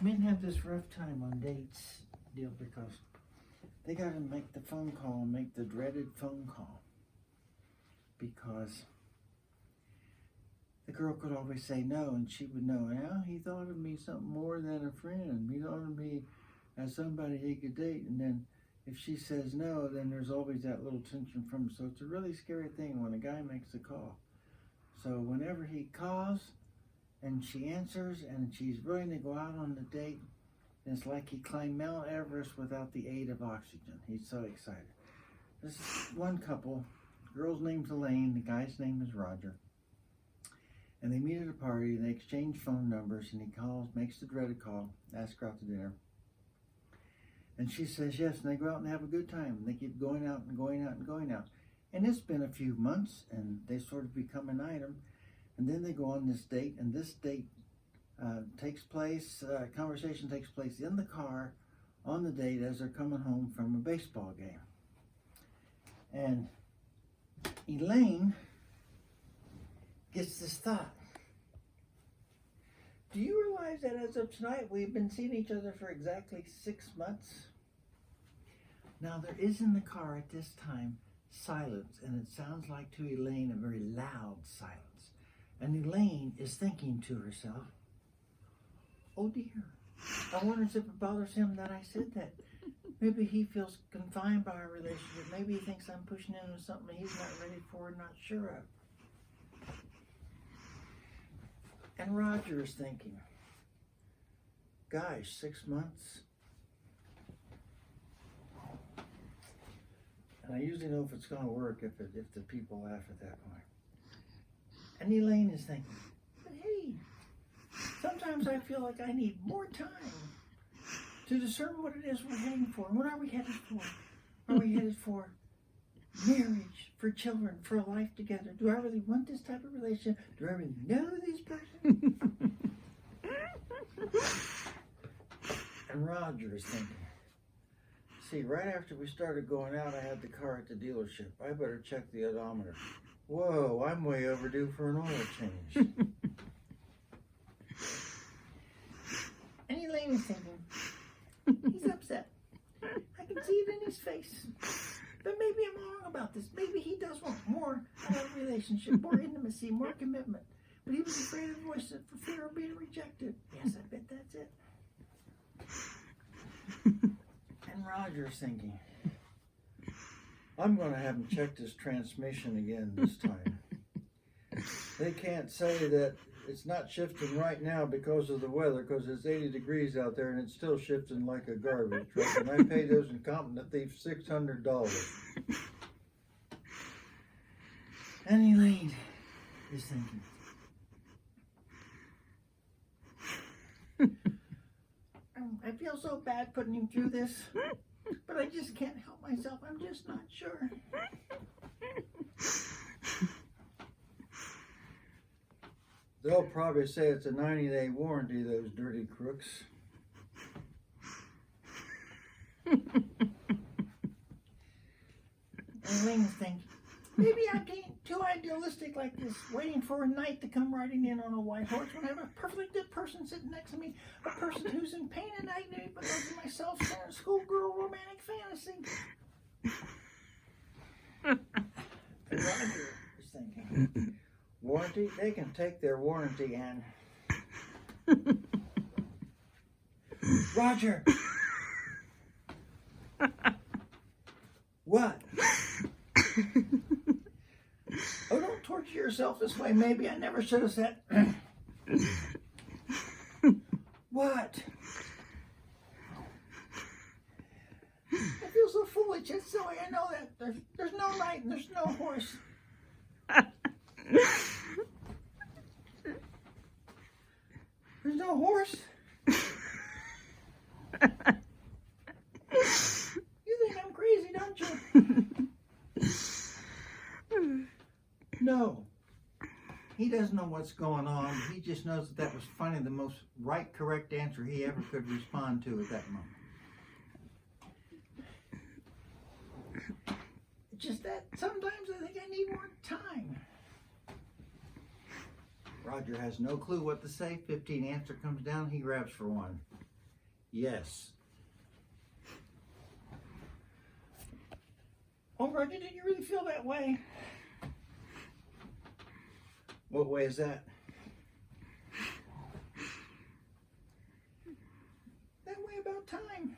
Men have this rough time on dates deal because they got to make the phone call, make the dreaded phone call, because the girl could always say no, and she would know, yeah, he thought of me something more than a friend. He thought of me as somebody he could date. And then if she says no, then there's always that little tension from him. So it's a really scary thing when a guy makes a call. So whenever he calls and she answers and she's willing to go out on the date, it's like he climbed Mount Everest without the aid of oxygen. He's so excited. This is one couple. The girl's name's Elaine. The guy's name is Roger. And they meet at a party, and they exchange phone numbers, and he calls, makes the dreaded call, asks her out to dinner. And she says yes, and they go out and have a good time. And they keep going out and going out and going out. And it's been a few months, and they sort of become an item. And then they go on this date, and this date conversation takes place in the car on the date as they're coming home from a baseball game. And Elaine gets this thought. Do you realize that as of tonight, we've been seeing each other for exactly 6 months? Now, there is in the car at this time silence, and it sounds like to Elaine a very loud silence. And Elaine is thinking to herself, oh dear, I wonder if it bothers him that I said that. Maybe he feels confined by our relationship. Maybe he thinks I'm pushing into something he's not ready for and not sure of. And Roger is thinking, gosh, 6 months? And I usually know if it's going to work if the people laugh at that point. And Elaine is thinking, but hey, sometimes I feel like I need more time to discern what it is we're heading for. And what are we headed for? Are we headed for marriage, for children, for a life together? Do I really want this type of relationship? Do I really know this person? And Roger is thinking, see, right after we started going out, I had the car at the dealership. I better check the odometer. Whoa, I'm way overdue for an oil change. And Elaine is thinking, he's upset. I can see it in his face. But maybe I'm wrong about this. Maybe he does want more out of a relationship, more intimacy, more commitment. But he was afraid to voice it for fear of being rejected. Yes, I bet that's it. And Roger's thinking, I'm going to have him check his transmission again this time. They can't say that it's not shifting right now because of the weather, because it's 80 degrees out there and it's still shifting like a garbage truck. And I paid those incompetent thieves $600. And Elaine is thinking, I feel so bad putting him through this, but I just can't help myself. I'm just not sure. They'll probably say it's a 90-day warranty, those dirty crooks. And Elaine's thinking, maybe I'm being too idealistic like this, waiting for a knight to come riding in on a white horse when I have a perfectly good person sitting next to me, a person who's in pain and agony because of my self-centered schoolgirl romantic fantasy. And Roger is thinking, warranty? They can take their warranty and... Roger! What? Oh, don't torture yourself this way. Maybe I never should have said... What? I feel so foolish. It's silly. I know that. There's no knight and there's no horse. There's no horse? You think I'm crazy, don't you? No. He doesn't know what's going on. He just knows that was finally the most right, correct answer he ever could respond to at that moment. It's just that sometimes I think I need more time. Roger has no clue what to say. 15 answer comes down, he grabs for one. Yes. Oh, Roger, did you really feel that way? What way is that? That way about time.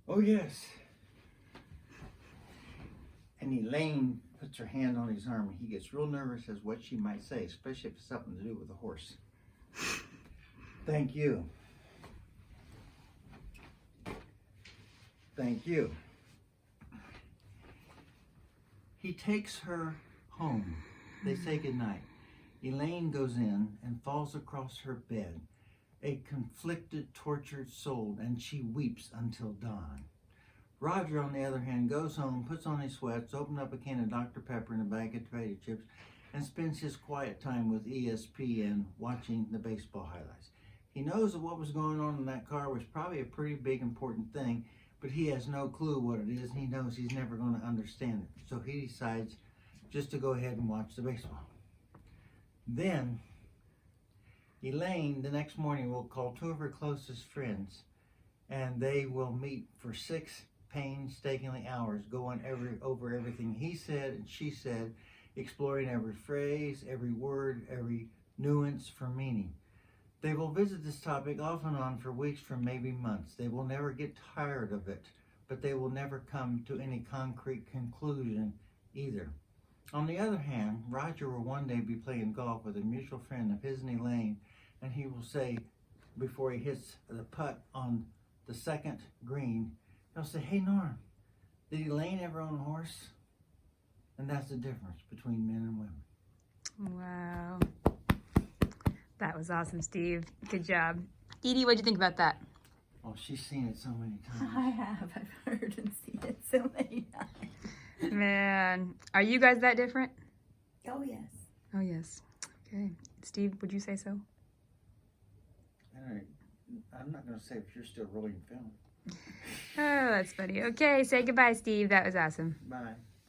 Oh, yes. And Elaine puts her hand on his arm and he gets real nervous as what she might say, especially if it's something to do with a horse. Thank you. Thank you. He takes her home. They say goodnight. Elaine goes in and falls across her bed, a conflicted, tortured soul, and she weeps until dawn. Roger, on the other hand, goes home, puts on his sweats, opens up a can of Dr. Pepper and a bag of potato chips, and spends his quiet time with ESPN watching the baseball highlights. He knows that what was going on in that car was probably a pretty big, important thing, but he has no clue what it is, and he knows he's never going to understand it. So he decides just to go ahead and watch the baseball. Then, Elaine, the next morning, will call two of her closest friends, and they will meet for 6 painstakingly hours, going over everything he said and she said, exploring every phrase, every word, every nuance for meaning. They will visit this topic off and on for weeks, for maybe months. They will never get tired of it, but they will never come to any concrete conclusion either. On the other hand, Roger will one day be playing golf with a mutual friend of his and Elaine, and he will say, before he hits the putt on the second green, he'll say, "Hey, Norm, did Elaine ever own a horse?" And that's the difference between men and women. Wow. That was awesome, Steve. Good job. Edie, what'd you think about that? Oh, she's seen it so many times. I have. I've heard and seen it so many times. Man, are you guys that different? Oh, yes. Oh, yes. Okay. Steve, would you say so? All right. I'm not going to say if you're still rolling film. Oh, that's funny. Okay, say goodbye, Steve. That was awesome. Bye.